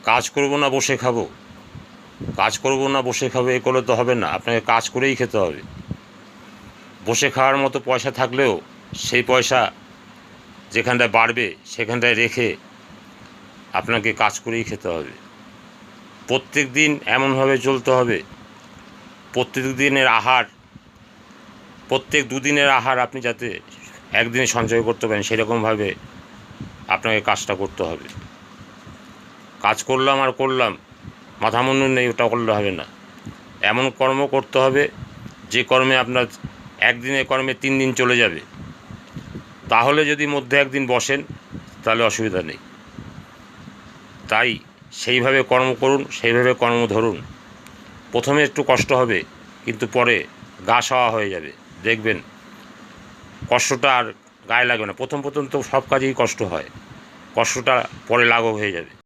কাজ করব না বসে খাবো, কাজ করব না বসে খাবো এ করলে তো হবে না, আপনাকে কাজ করেই খেতে হবে। বসে খাওয়ার মতো পয়সা থাকলেও সেই পয়সা যেখানটায় বাড়বে সেখানটায় রেখে আপনাকে কাজ করেই খেতে হবে। প্রত্যেক দিন এমনভাবে চলতে হবে, প্রত্যেক দিনের আহার, প্রত্যেক দুদিনের আহার আপনি যাতে একদিনে সঞ্চয় করতে পারেন সেরকমভাবে আপনাকে কাজটা করতে হবে। কাজ করলাম আর করলাম, মাথা মুন্ডু নেই, ওটা করলে হবে না। এমন কর্ম করতে হবে যে কর্মে আপনার একদিনের কর্মে 3 দিন চলে যাবে। তাহলে যদি মধ্যে একদিন বসেন তাহলে অসুবিধা নেই। তাই সেইভাবে কর্ম করুন, সেইভাবে কর্ম ধরুন। প্রথমে একটু কষ্ট হবে, কিন্তু পরে গা সওয়া হয়ে যাবে। দেখবেন কষ্টটা আর গায়ে লাগবে না। প্রথম তো সব কাজেই কষ্ট হয়, কষ্টটা পরে লাঘব হয়ে যাবে।